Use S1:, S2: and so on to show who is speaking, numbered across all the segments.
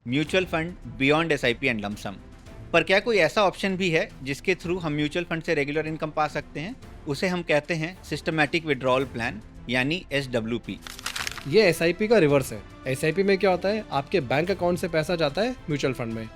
S1: Mutual fund beyond SIP and lump sum. पर क्या कोई ऐसा ऑप्शन भी है जिसके थ्रू हम म्यूचुअल फंड से रेगुलर इनकम पा सकते हैं? उसे हम कहते हैं सिस्टमैटिक विड्रॉल प्लान, यानी एसडब्ल्यूपी।
S2: ये एसआईपी का रिवर्स है। एसआईपी में क्या होता है, आपके बैंक अकाउंट से पैसा जाता है म्यूचुअल फंड में।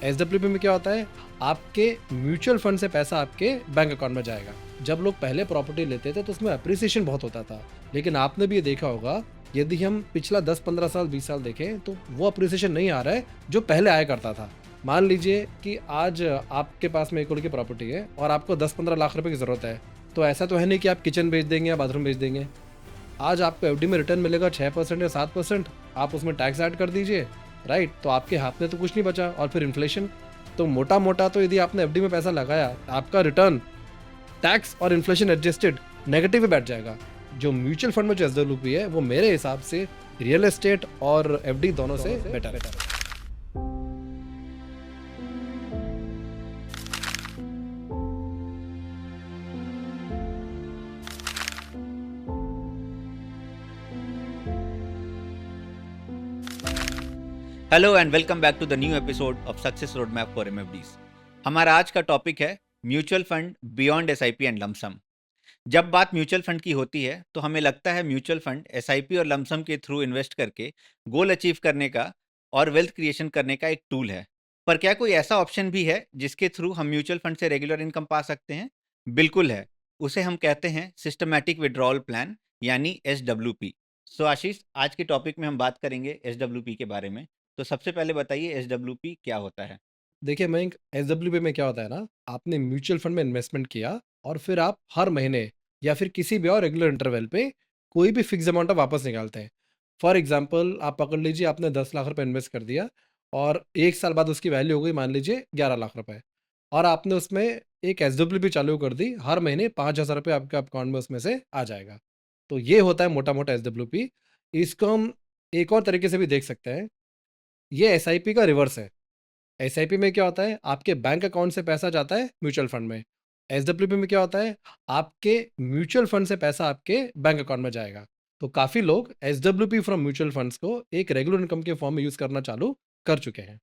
S2: एसडब्ल्यूपी में क्या होता है, आपके म्यूचुअल फंड से पैसा आपके बैंक अकाउंट में जाएगा। जब लोग पहले प्रॉपर्टी लेते थे तो उसमें अप्रिसिएशन बहुत होता था, लेकिन आपने भी ये देखा होगा, यदि हम पिछला 10-15 साल 20 साल देखें तो वो अप्रिसिएशन नहीं आ रहा है जो पहले आया करता था। मान लीजिए कि आज आपके पास में 1 करोड़ की प्रॉपर्टी है और आपको 10-15 लाख रुपए की ज़रूरत है, तो ऐसा तो है नहीं कि आप किचन बेच देंगे या बाथरूम बेच देंगे। आज आपको एफडी में रिटर्न मिलेगा 6% या 7%, आप उसमें टैक्स ऐड कर दीजिए, राइट? तो आपके हाथ में तो कुछ नहीं बचा, और फिर इन्फ्लेशन। तो मोटा मोटा तो यदि आपने एफडी में पैसा लगाया, आपका रिटर्न टैक्स और इन्फ्लेशन एडजस्टेड नेगेटिव ही बैठ जाएगा। जो म्यूचुअल फंड में जो एसडब्ल्यूपी है, वो मेरे हिसाब से रियल एस्टेट और एफडी दोनों से बेटर है।
S1: Hello and welcome back to the new episode of success road map for MFDs. हमारा आज का टॉपिक है mutual fund beyond SIP and lump sum. जब बात म्यूचुअल फंड की होती है तो हमें लगता है म्यूचुअल फंड एसआईपी और लमसम के थ्रू इन्वेस्ट करके गोल अचीव करने का और वेल्थ क्रिएशन करने का एक टूल है। पर क्या कोई ऐसा ऑप्शन भी है जिसके थ्रू हम म्यूचुअल फंड से रेगुलर इनकम पा सकते हैं? बिल्कुल है। उसे हम कहते हैं सिस्टमैटिक विड्रॉल प्लान, यानी एसडब्ल्यूपी। सो आशीष, आज के टॉपिक में हम बात करेंगे एसडब्ल्यूपी के बारे में। तो सबसे पहले बताइए एसडब्ल्यूपी क्या होता है?
S2: देखिए मयंक, एसडब्ल्यूपी में क्या होता है ना, आपने म्यूचुअल फंड में इन्वेस्टमेंट किया और फिर आप हर महीने या फिर किसी भी और रेगुलर इंटरवल पे कोई भी फिक्स अमाउंट आप वापस निकालते हैं। फॉर एग्जांपल, आप पकड़ लीजिए, आपने 10 लाख रुपए इन्वेस्ट कर दिया और 1 साल बाद उसकी वैल्यू हो गई मान लीजिए 11 लाख रुपए, और आपने उसमें एक एसडब्ल्यूपी चालू कर दी। हर महीने 5,000 रुपये आपके अकाउंट में उसमें से आ जाएगा। तो ये होता है मोटा मोटा एसडब्ल्यूपी। इसको हम एक और तरीके से भी देख सकते हैं, ये एसआईपी का रिवर्स है। एसआईपी में क्या होता है, आपके बैंक अकाउंट से पैसा जाता है म्यूचुअल फंड में। एसडब्ल्यूपी में क्या होता है, आपके म्यूचुअल फंड से पैसा आपके बैंक अकाउंट में जाएगा। तो काफ़ी लोग एसडब्ल्यूपी फ्रॉम म्यूचुअल फंड्स को एक रेगुलर इनकम के फॉर्म में यूज़ करना चालू कर चुके हैं।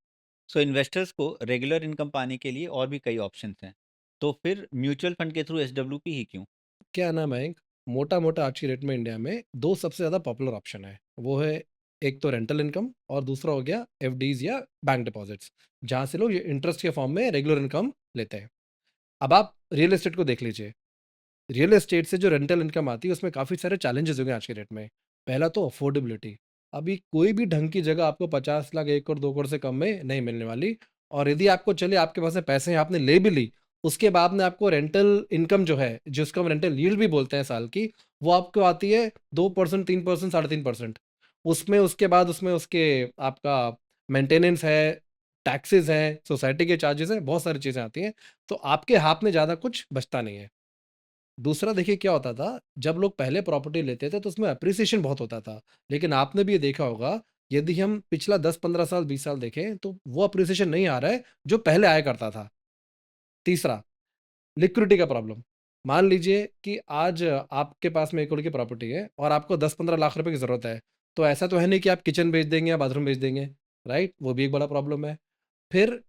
S1: सो इन्वेस्टर्स को रेगुलर इनकम पाने के लिए और भी कई ऑप्शंस हैं। तो फिर म्यूचुअल फंड के थ्रू एसडब्ल्यूपी ही क्यों?
S2: क्या नाम है, मोटा मोटा आज की डेट में इंडिया में दो सबसे ज़्यादा पॉपुलर ऑप्शन है। वो है, एक तो रेंटल इनकम और दूसरा हो गया एफडीज या बैंक डिपॉजिट्स, जहाँ से लोग इंटरेस्ट के फॉर्म में रेगुलर इनकम लेते हैं। अब आप रियल एस्टेट को देख लीजिए। रियल एस्टेट से जो रेंटल इनकम आती है उसमें काफ़ी सारे चैलेंजेस हो गए आज के डेट में। पहला तो अफोर्डेबिलिटी। अभी कोई भी ढंग की जगह आपको 50 लाख, 1 करोड़, 2 करोड़ से कम में नहीं मिलने वाली। और यदि आपको चले, आपके पास में पैसे हैं, आपने ले भी ली, उसके बाद में आपको रेंटल इनकम जो है, जिसको हम रेंटल यील्ड भी बोलते हैं साल की, वो आपको आती है 2%, 3%, 3.5%। उसमें उसके बाद उसमें उसके आपका मेंटेनेंस है, टैक्सेस हैं, सोसाइटी के चार्जेस हैं, बहुत सारी चीज़ें आती हैं। तो आपके हाथ में ज़्यादा कुछ बचता नहीं है। दूसरा देखिए क्या होता था, जब लोग पहले प्रॉपर्टी लेते थे तो उसमें एप्रिसिएशन बहुत होता था, लेकिन आपने भी ये देखा होगा, यदि हम पिछला 10-15 साल 20 साल देखें तो वो एप्रिसिएशन नहीं आ रहा है जो पहले आया करता था। तीसरा, लिक्विडिटी का प्रॉब्लम। मान लीजिए कि आज आपके पास में 1 करोड़ की प्रॉपर्टी है और आपको 10-15 लाख रुपए की ज़रूरत है, तो ऐसा तो है नहीं कि आप किचन बेच देंगे या बाथरूम बेच देंगे, राइट? वो भी एक बड़ा प्रॉब्लम है। फिर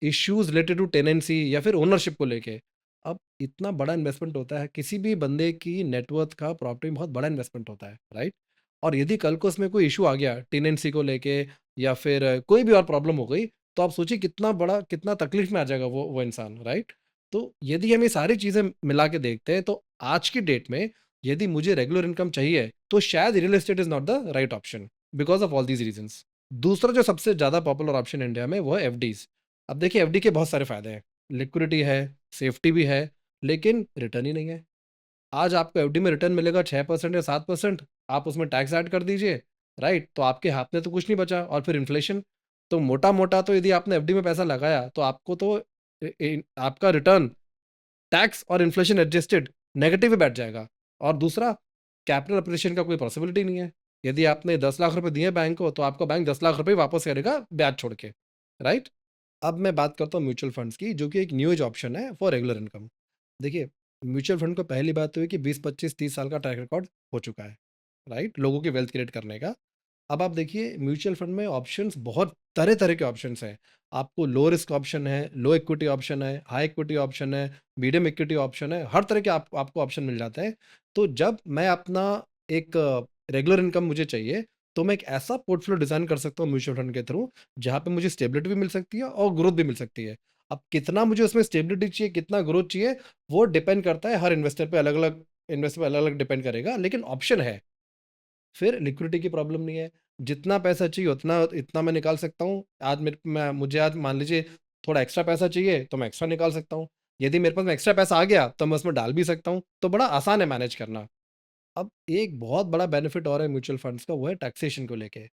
S2: इश्यूज़ रिलेटेड टू टेनेंसी या फिर ओनरशिप को लेके। अब इतना बड़ा इन्वेस्टमेंट होता है, किसी भी बंदे की नेटवर्थ का प्रॉपर्टी में बहुत बड़ा इन्वेस्टमेंट होता है, राइट? और यदि कल को उसमें कोई इश्यू आ गया टेनेंसी को लेके या फिर कोई भी और प्रॉब्लम हो गई, तो आप सोचिए कितना बड़ा, कितना तकलीफ में आ जाएगा वो इंसान, राइट? तो यदि हम ये सारी चीज़ें मिला के देखते हैं तो आज की डेट में यदि मुझे रेगुलर इनकम चाहिए तो शायद real estate is not the right option because of all these reasons. दूसरा जो सबसे ज़्यादा पॉपुलर ऑप्शन इंडिया में वो है एफडीज़। अब देखिए एफडी के बहुत सारे फ़ायदे हैं, लिक्विडिटी है, सेफ्टी भी है, लेकिन रिटर्न ही नहीं है। आज आपको एफडी में रिटर्न मिलेगा 6% या 7%, आप उसमें टैक्स ऐड कर दीजिए, राइट? तो आपके हाथ में तो कुछ नहीं बचा, और फिर इन्फ्लेशन। तो मोटा-मोटा तो यदि आपने एफडी में पैसा लगाया तो आपको तो आपका रिटर्न टैक्स और इन्फ्लेशन एडजस्टेड नेगेटिव ही बैठ जाएगा। और दूसरा, कैपिटल अप्रिसिएशन का कोई पॉसिबिलिटी नहीं है। यदि आपने 10 लाख रुपए दिए बैंक को तो आपको बैंक 10 लाख रुपए वापस करेगा ब्याज छोड़ के, राइट? अब मैं बात करता हूँ म्यूचुअल फंड्स की, जो कि एक न्यू एज ऑप्शन है फॉर रेगुलर इनकम। देखिए, म्यूचुअल फंड को पहली बात तो है कि 20-25-30 साल का ट्रैक रिकॉर्ड हो चुका है, राइट? लोगों की वेल्थ क्रिएट करने का। अब आप देखिए म्यूचुअल फंड में ऑप्शंस बहुत तरह-तरह के ऑप्शंस हैं। आपको लो रिस्क ऑप्शन है, लो इक्विटी ऑप्शन है, हाई इक्विटी ऑप्शन है, मीडियम इक्विटी ऑप्शन है, हर तरह के आपको ऑप्शन मिल जाते हैं। तो जब मैं अपना एक रेगुलर इनकम मुझे चाहिए, तो मैं एक ऐसा पोर्टफोलियो डिज़ाइन कर सकता हूँ म्यूचुअल फंड के थ्रू, जहाँ पे मुझे स्टेबिलिटी भी मिल सकती है और ग्रोथ भी मिल सकती है। अब कितना मुझे उसमें स्टेबिलिटी चाहिए, कितना ग्रोथ चाहिए, वो डिपेंड करता है हर इन्वेस्टर पे अलग-अलग डिपेंड करेगा, लेकिन ऑप्शन है। फिर लिक्विडिटी की प्रॉब्लम नहीं है। जितना पैसा चाहिए उतना इतना मैं निकाल सकता हूँ। आज मुझे आज मान लीजिए थोड़ा एक्स्ट्रा पैसा चाहिए तो मैं एक्स्ट्रा निकाल सकता हूँ। यदि मेरे पास में एक्स्ट्रा पैसा आ गया तो मैं उसमें डाल भी सकता हूँ। तो बड़ा आसान है मैनेज करना। अब एक बहुत बड़ा बेनिफिट और है म्यूचुअल फंड्स का, वो है टैक्सेशन को लेके।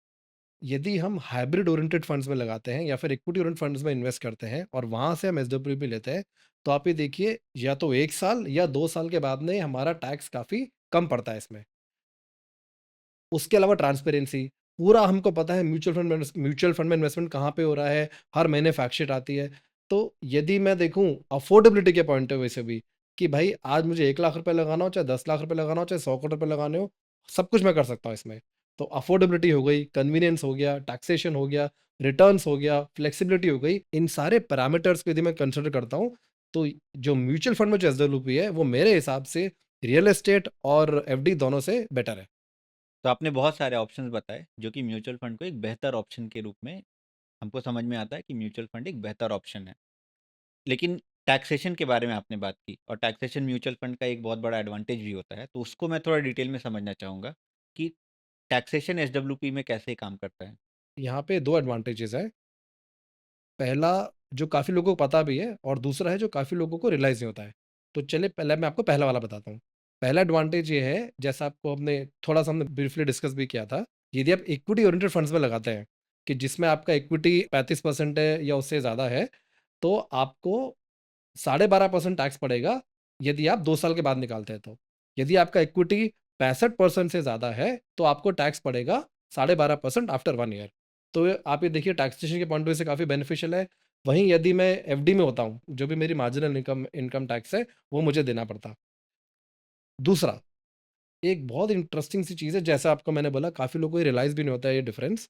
S2: यदि हम हाइब्रिड ओरिएंटेड फंड्स में लगाते हैं या फिर इक्विटी ओरिएंटेड फंड्स में इन्वेस्ट करते हैं और वहाँ से हम एसडब्ल्यूपी लेते हैं, तो आप ये देखिए या तो 1 साल या 2 साल के बाद में हमारा टैक्स काफ़ी कम पड़ता है इसमें। उसके अलावा ट्रांसपेरेंसी, पूरा हमको पता है म्यूचुअल फंड में इन्वेस्टमेंट कहाँ पे हो रहा है, हर महीने फैक्ट शीट आती है। तो यदि मैं देखूँ अफोर्डेबिलिटी के पॉइंट ऑफ व्यू से भी कि भाई आज मुझे 1 लाख रुपए लगाना हो, चाहे 10 लाख रुपए लगाना हो, चाहे 100 करोड़ रुपए लगाने हो, सब कुछ मैं कर सकता हूँ इसमें। तो अफोर्डेबिलिटी हो गई, कन्वीनियंस हो गया, टैक्सेशन हो गया, रिटर्न्स हो गया, फ्लेक्सिबिलिटी हो गई। इन सारे पैरामीटर्स को यदि मैं कंसिडर करता हूँ, तो जो म्यूचुअल फंड में जो एसडब्ल्यूपी है, वो मेरे हिसाब से रियल एस्टेट और एफडी दोनों से बेटर है।
S1: तो आपने बहुत सारे ऑप्शंस बताए जो कि म्यूचुअल फंड को एक बेहतर ऑप्शन के रूप में हमको समझ में आता है कि म्यूचुअल फंड एक बेहतर ऑप्शन है। लेकिन टैक्सेशन के बारे में आपने बात की और टैक्सेशन म्यूचुअल फंड का एक बहुत बड़ा एडवांटेज भी होता है। तो उसको मैं थोड़ा डिटेल में समझना चाहूँगा कि टैक्सेशन एसडब्ल्यूपी में कैसे काम करता है?
S2: यहाँ पे 2 एडवांटेजेस हैं। पहला जो काफ़ी लोगों को पता भी है और दूसरा है जो काफ़ी लोगों को रियलाइज़ नहीं होता है। तो चलिए पहले मैं आपको पहला वाला बताता हूँ। पहला एडवांटेज ये है, जैसा आपको हमने ब्रीफली डिस्कस भी किया था, यदि आप इक्विटी ओरिएंटेड फंड्स में लगाते हैं, कि जिसमें आपका इक्विटी 35% है या उससे ज़्यादा है, तो आपको 12.5% टैक्स पड़ेगा, यदि आप 2 साल के बाद निकालते हैं तो। यदि आपका इक्विटी 65% से ज़्यादा है, तो आपको टैक्स पड़ेगा 12.5% आफ्टर 1 ईयर। तो आप ये देखिए टैक्सेशन के पॉइंट ऑफ व्यू से काफ़ी बेनिफिशियल है। वहीं यदि मैं एफडी में होता हूँ, जो भी मेरी मार्जिनल इनकम इनकम टैक्स है, वो मुझे देना पड़ता। दूसरा, एक बहुत इंटरेस्टिंग सी चीज़ है, जैसा आपको मैंने बोला काफ़ी लोगों को ये रियलाइज़ भी नहीं होता है ये डिफरेंस।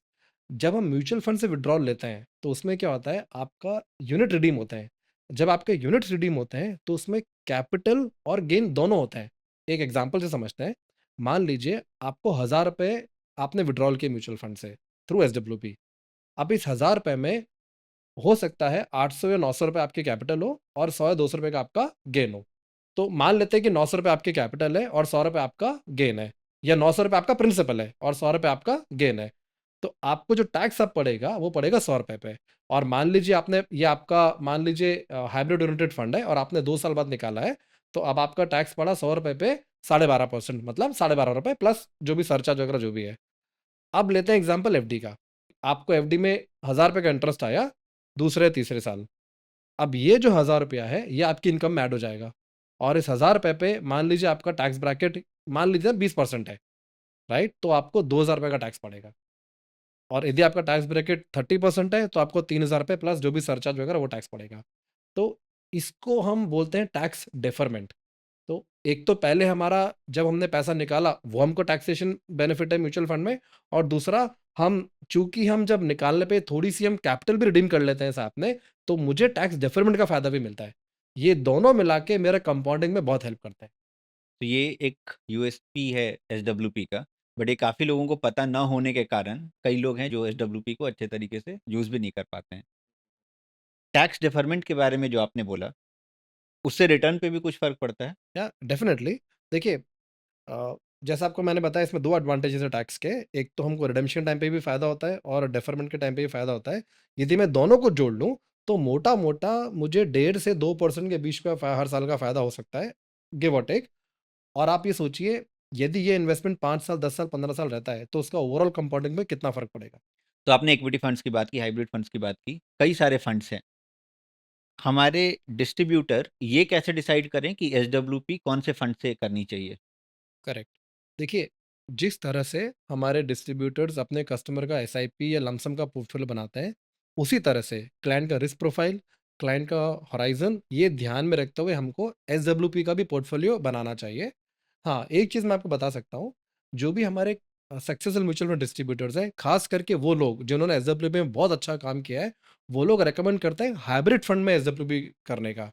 S2: जब हम म्यूचुअल फंड से विथड्रॉल लेते हैं, तो उसमें क्या होता है, आपका यूनिट रिडीम होता है। जब आपके यूनिट्स रिडीम होते हैं, तो उसमें कैपिटल और गेन दोनों होते हैं। एक एग्ज़ाम्पल से समझते हैं। मान लीजिए आपको ₹1000 आपने विथड्रॉल किए म्यूचुअल फंड से थ्रू एसडब्ल्यूपी। अब इस ₹1000 में हो सकता है 800 या ₹900 आपके कैपिटल हो और 100 या ₹200 का आपका गेन हो। तो मान लेते हैं कि ₹900 आपके कैपिटल है और ₹100 आपका गेन है, या ₹900 आपका प्रिंसिपल है और ₹100 आपका गेन है। तो आपको जो टैक्स अब पड़ेगा, वो पड़ेगा ₹100 पे। और मान लीजिए आपने ये आपका मान लीजिए हाइब्रिड ओरिएंटेड फंड है और आपने 2 साल बाद निकाला है, तो अब आपका टैक्स पड़ा ₹100 पे 12.5%, मतलब ₹12.5 प्लस जो भी सरचार्ज वगैरह जो भी है। अब लेते हैं एग्ज़ाम्पल एफडी का। आपको एफडी में ₹1000 का इंटरेस्ट आया दूसरे तीसरे साल। अब ये जो ₹1000 है, ये आपकी इनकम में ऐड हो जाएगा और इस ₹1000 पे मान लीजिए आपका टैक्स ब्रैकेट मान लीजिए 20% है, राइट? तो आपको ₹2000 का टैक्स पड़ेगा। और यदि आपका टैक्स ब्रैकेट 30% है, तो आपको ₹3000 प्लस जो भी सरचार्ज वगैरह वो टैक्स पड़ेगा। तो इसको हम बोलते हैं टैक्स डेफरमेंट। तो एक तो पहले हमारा जब हमने पैसा निकाला, वो हमको टैक्सेशन बेनिफिट है म्यूचुअल फंड में, और दूसरा हम चूँकि हम जब निकालने पे थोड़ी-सी हम कैपिटल भी रिडीम कर लेते हैं साथ में, तो मुझे टैक्स डेफरमेंट का फ़ायदा भी मिलता है। ये दोनों मिला के मेरा कंपाउंडिंग में बहुत हेल्प करता है।
S1: तो ये एक यूएसपी है एसडब्ल्यूपी का, बट ये काफ़ी लोगों को पता ना होने के कारण कई लोग हैं जो एसडब्ल्यूपी को अच्छे तरीके से यूज़ भी नहीं कर पाते हैं। टैक्स डिफरमेंट के बारे में जो आपने बोला, उससे रिटर्न पे भी कुछ फ़र्क पड़ता है?
S2: या डेफ़िनिटली देखिए, जैसा आपको मैंने बताया इसमें 2 एडवांटेजेस है टैक्स के। एक तो हमको रिडेम्पशन टाइम पे भी फ़ायदा होता है और डेफरमेंट के टाइम पे भी फ़ायदा होता है। यदि मैं दोनों को जोड़ लूँ, तो मोटा-मोटा मुझे 1.5 से 2% के बीच का हर साल का फ़ायदा हो सकता है, गिव और टेक। और आप ये सोचिए, यदि ये इन्वेस्टमेंट 5 साल, 10 साल, 15 साल रहता है, तो उसका ओवरऑल कंपाउंडिंग में कितना फ़र्क पड़ेगा?
S1: तो आपने इक्विटी फंड्स की बात की, हाइब्रिड फंड्स की बात की, कई सारे फंड्स हैं। हमारे डिस्ट्रीब्यूटर ये कैसे डिसाइड करें कि एसडब्ल्यूपी कौन से फंड से करनी चाहिए?
S2: करेक्ट। देखिए, जिस तरह से हमारे डिस्ट्रीब्यूटर्स अपने कस्टमर का एसआईपी या लमसम का पोर्टफोलियो बनाते हैं, उसी तरह से क्लाइंट का रिस्क प्रोफाइल, क्लाइंट का हॉराइज़न, ये ध्यान में रखते हुए हमको एसडब्ल्यूपी का भी पोर्टफोलियो बनाना चाहिए। हाँ, एक चीज़ मैं आपको बता सकता हूँ, जो भी हमारे सक्सेसफुल म्यूचुअल फंड डिस्ट्रीब्यूटर्स हैं, खास करके वो लोग जिन्होंने एसडब्ल्यूपी में बहुत अच्छा काम किया है, वो लोग रेकमेंड करते हैं हाइब्रिड फंड में एसडब्ल्यूपी करने का।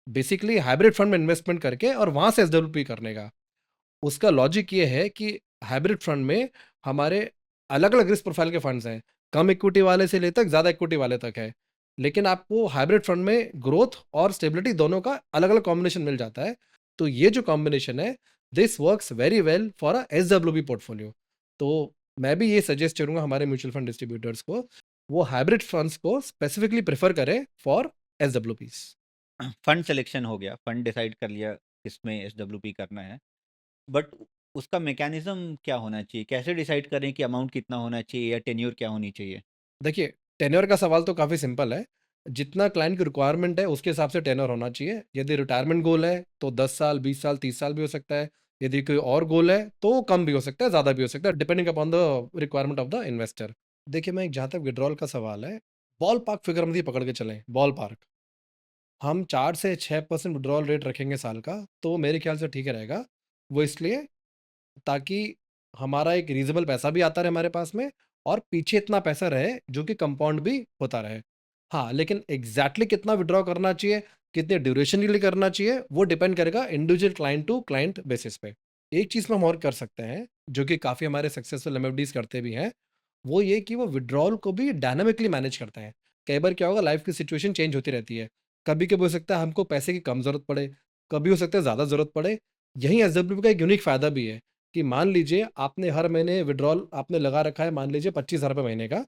S2: बेसिकली हाइब्रिड फंड में इन्वेस्टमेंट करके और वहाँ से एसडब्ल्यूपी करने का। उसका लॉजिक ये है कि हाइब्रिड फंड में हमारे अलग-अलग रिस्क प्रोफाइल के फंड्स हैं। कम इक्विटी वाले से लेकर ज़्यादा इक्विटी वाले तक है। लेकिन आपको हाइब्रिड फंड में ग्रोथ और स्टेबिलिटी दोनों का अलग-अलग कॉम्बिनेशन मिल जाता है। तो ये जो कॉम्बिनेशन है, this works very well for a SWP portfolio. तो मैं भी ये सजेस्ट करूँगा हमारे म्यूचुअल फंड डिस्ट्रीब्यूटर्स को, वो हाइब्रिड फंड्स को स्पेसिफिकली प्रेफर करें फॉर एसडब्ल्यूपीज़।
S1: फंड सिलेक्शन हो गया, फंड डिसाइड कर लिया किसमें एसडब्ल्यूपी करना है, बट उसका मैकेनिज्म क्या होना चाहिए? कैसे डिसाइड करें कि अमाउंट कितना होना चाहिए या टेन्योर क्या होनी चाहिए?
S2: देखिए, टेन्योर का सवाल तो काफ़ी सिंपल है। जितना क्लाइंट की रिक्वायरमेंट है, उसके हिसाब से टेन्योर होना चाहिए। यदि रिटायरमेंट गोल है, तो 10 साल, 20 साल, 30 साल भी हो सकता है। यदि कोई और गोल है, तो कम भी हो सकता है, ज़्यादा भी हो सकता है, depending upon the requirement of the investor. देखिए, मैं जहाँ तक विथड्रॉल का सवाल है, बॉल पार्क फिगर हम ये पकड़ के चलें, बॉल पार्क। हम 4 से 6% विथड्रॉल रेट रखेंगे साल का, तो मेरे ख्याल से ठीक रहेगा। वो इसलिए ताकि हमारा एक रीज़नेबल पैसा भी आता रहे हमारे पास में और पीछे इतना पैसा रहे जो कि कंपाउंड भी होता रहे। हाँ, लेकिन एग्ज़ैक्टली कितना विथड्रॉ करना चाहिए, कितने ड्यूरेशन के लिए करना चाहिए, वो डिपेंड करेगा individual client to client basis पे। एक चीज़ में हम और कर सकते हैं, जो कि काफ़ी हमारे सक्सेसफुल एमएफडीज़ करते भी हैं, वो ये कि वो विथड्रॉल को भी डायनामिकली मैनेज करते हैं। कई बार क्या होगा, लाइफ़ की सिचुएशन चेंज होती रहती है। कभी-कभी हो सकता है हमको पैसे की कम ज़रूरत पड़े, कभी हो सकता है ज़्यादा ज़रूरत पड़े। यहीं एसडब्ल्यूपी का एक यूनिक फ़ायदा भी है कि मान लीजिए आपने हर महीने विथड्रॉल आपने लगा रखा है, मान लीजिए 25,000 रुपए महीने का,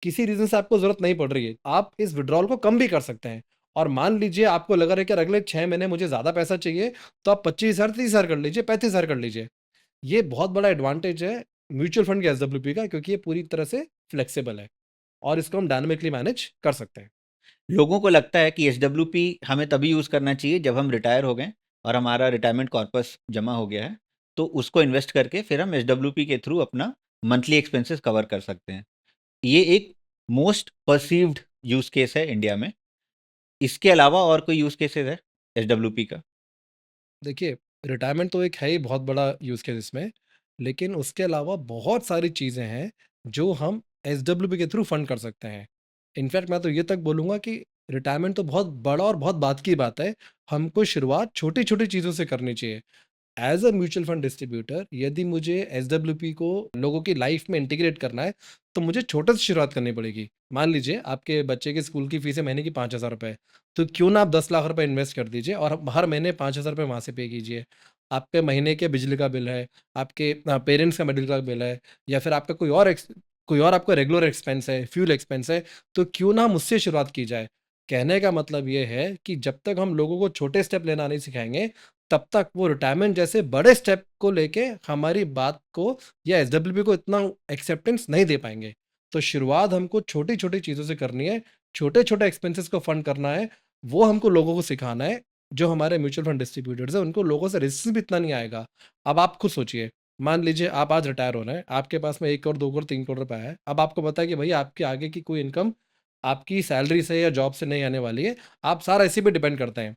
S2: किसी रीज़न से आपको ज़रूरत नहीं पड़ रही है, आप इस विथड्रॉल को कम भी कर सकते हैं। और मान लीजिए आपको लग रहा है कि अगले 6 महीने मुझे ज़्यादा पैसा चाहिए, तो आप 25,000 30,000 कर लीजिए, 35,000 कर लीजिए। ये बहुत बड़ा एडवांटेज है म्यूचुअल फंड के एसडब्ल्यूपी का, क्योंकि ये पूरी तरह से फ्लेक्सिबल है और इसको हम डायनामिकली मैनेज कर सकते हैं।
S1: लोगों को लगता है कि एसडब्ल्यूपी हमें तभी यूज़ करना चाहिए जब हम रिटायर हो गए और हमारा रिटायरमेंट कॉर्पस जमा हो गया है, तो उसको इन्वेस्ट करके फिर हम एसडब्ल्यूपी के थ्रू अपना मंथली एक्सपेंसेस कवर कर सकते हैं। ये एक मोस्ट परसीव्ड यूज़ केस है इंडिया में। इसके अलावा और कोई यूज़ केसेस है एसडब्ल्यूपी का?
S2: देखिए, रिटायरमेंट तो एक है ही बहुत बड़ा यूज़ केस इसमें, लेकिन उसके अलावा बहुत सारी चीज़ें हैं, जो हम एसडब्ल्यूपी के थ्रू फंड कर सकते हैं। इनफैक्ट मैं तो ये तक बोलूँगा कि रिटायरमेंट तो बहुत बड़ा और बहुत बात की बात है, हमको शुरुआत छोटी-छोटी चीज़ों से करनी चाहिए। As a mutual fund distributor यदि मुझे एसडब्ल्यूपी को लोगों की लाइफ में इंटीग्रेट करना है, तो मुझे छोटे से शुरुआत करनी पड़ेगी। मान लीजिए आपके बच्चे की स्कूल की फीस है महीने की 5,000 रुपए, तो क्यों ना आप 10 लाख रुपए इन्वेस्ट कर दीजिए और हर महीने 5,000 रुपए वहाँ से पे कीजिए। आपके महीने के बिजली का बिल है, आपके पेरेंट्स का मेडिकल का बिल है, या फिर आपका कोई और आपका रेगुलर एक्सपेंस है, फ्यूल एक्सपेंस है, तो क्यों ना हम उससे शुरुआत की जाए। कहने का मतलब ये है कि जब तक हम लोगों को छोटे स्टेप लेना नहीं सिखाएँगे, तब तक वो रिटायरमेंट जैसे बड़े स्टेप को लेके हमारी बात को या एसडब्ल्यूपी को इतना एक्सेप्टेंस नहीं दे पाएँगे। तो शुरुआत हमको छोटी-छोटी चीज़ों से करनी है, छोटे-छोटे एक्सपेंसेस को फंड करना है, वो हमको लोगों को सिखाना है। जो हमारे म्यूचुअल फंड डिस्ट्रीब्यूटर्स हैं, उनको लोगों से रिस्क भी इतना नहीं आएगा। अब आप खुद सोचिए, मान लीजिए आप आज रिटायर हो रहे हैं, आपके पास में 1 करोड़, 2 करोड़, 3 करोड़ रुपए है। अब आपको पता है कि भई आपके आगे की कोई इनकम आपकी सैलरी से या जॉब से नहीं आने वाली है, आप सारा इसी पे डिपेंड करते हैं।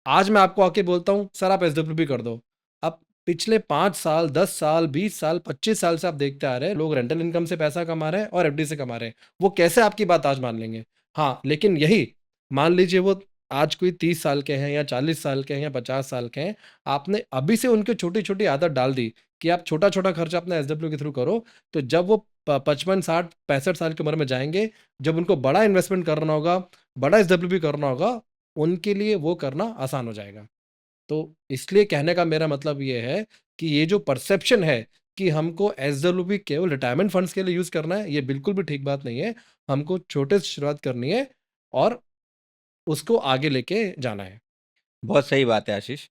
S2: आज मैं आपको आके बोलता हूँ, सर आप एसडब्ल्यूपी कर दो। अब पिछले 5 साल, 10 साल, 20 साल, 25 साल से आप देखते आ रहे हैं, लोग रेंटल इनकम से पैसा कमा रहे हैं और एफडी से कमा रहे हैं। वो कैसे आपकी बात आज मान लेंगे? हाँ, लेकिन यही मान लीजिए वो आज कोई 30 साल के हैं या 40 साल के हैं या 50 साल के हैं, आपने अभी से उनको छोटी-छोटी आदत डाल दी कि आप छोटा-छोटा खर्चा अपना एसडब्ल्यू के थ्रू करो, तो जब वो 55, 60, 65 साल की उम्र में जाएँगे, जब उनको बड़ा इन्वेस्टमेंट करना होगा, बड़ा एसडब्ल्यूपी करना होगा, उनके लिए वो करना आसान हो जाएगा। तो इसलिए कहने का मेरा मतलब ये है कि ये जो परसेप्शन है कि हमको एसडब्ल्यूपी केवल रिटायरमेंट फंड्स के लिए यूज़ करना है, ये बिल्कुल भी ठीक बात नहीं है। हमको छोटे से शुरुआत करनी है और उसको आगे लेके जाना है।
S1: बहुत सही बात है आशीष।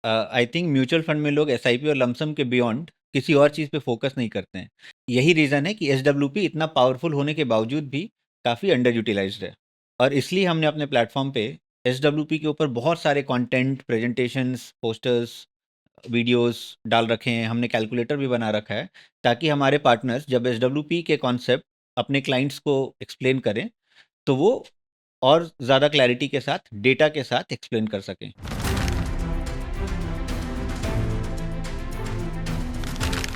S1: आई थिंक म्यूचुअल फंड में लोग एसआईपी और लमसम के बियॉन्ड किसी और चीज़ पे फोकस नहीं करते हैं। यही रीज़न है कि एसडब्ल्यूपी इतना पावरफुल होने के बावजूद भी काफ़ी अंडर यूटिलाइज्ड है, और इसलिए हमने अपने प्लेटफॉर्म पे एसडब्ल्यूपी के ऊपर बहुत सारे कंटेंट, प्रेजेंटेशंस, पोस्टर्स, वीडियोस डाल रखे हैं। हमने कैलकुलेटर भी बना रखा है ताकि हमारे पार्टनर्स जब एसडब्ल्यूपी के कॉन्सेप्ट अपने क्लाइंट्स को एक्सप्लेन करें, तो वो और ज़्यादा क्लैरिटी के साथ, डेटा के साथ एक्सप्लेन कर सकें।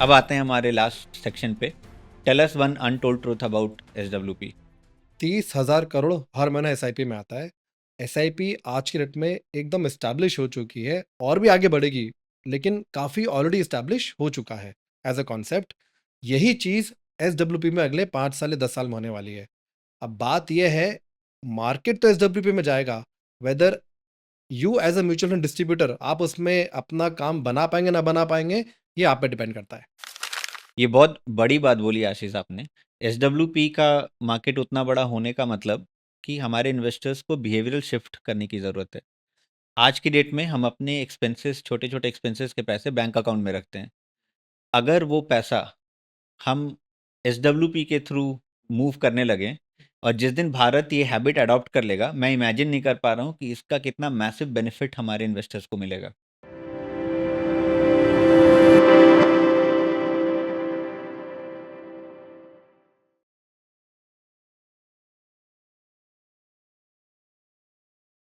S1: अब आते हैं हमारे लास्ट सेक्शन पे। Tell us one untold truth about SWP।
S2: 30,000 crore हर महीना एसआईपी में आता है। एसआईपी आज की डेट में एकदम इस्टेब्लिश हो चुकी है और भी आगे बढ़ेगी, लेकिन काफ़ी ऑलरेडी इस्टेब्लिश हो चुका है एज अ कॉन्सेप्ट। यही चीज़ एसडब्ल्यूपी में अगले 5 साल या 10 साल में होने वाली है। अब बात यह है, मार्केट तो एसडब्ल्यूपी में जाएगा, whether you as a mutual fund distributor आप उसमें अपना काम बना पाएंगे ना बना पाएंगे, ये आप पे डिपेंड करता है।
S1: ये बहुत बड़ी बात बोली आशीष आपने। SWP का मार्केट उतना बड़ा होने का मतलब कि हमारे इन्वेस्टर्स को बिहेवियरल शिफ्ट करने की ज़रूरत है। आज की डेट में हम अपने एक्सपेंसेस, छोटे-छोटे एक्सपेंसेस के पैसे बैंक अकाउंट में रखते हैं। अगर वो पैसा हम SWP के थ्रू मूव करने लगें और जिस दिन भारत ये हैबिट अडॉप्ट कर लेगा, मैं इमेजिन नहीं कर पा रहा हूँ कि इसका कितना मैसिव बेनिफिट हमारे इन्वेस्टर्स को मिलेगा।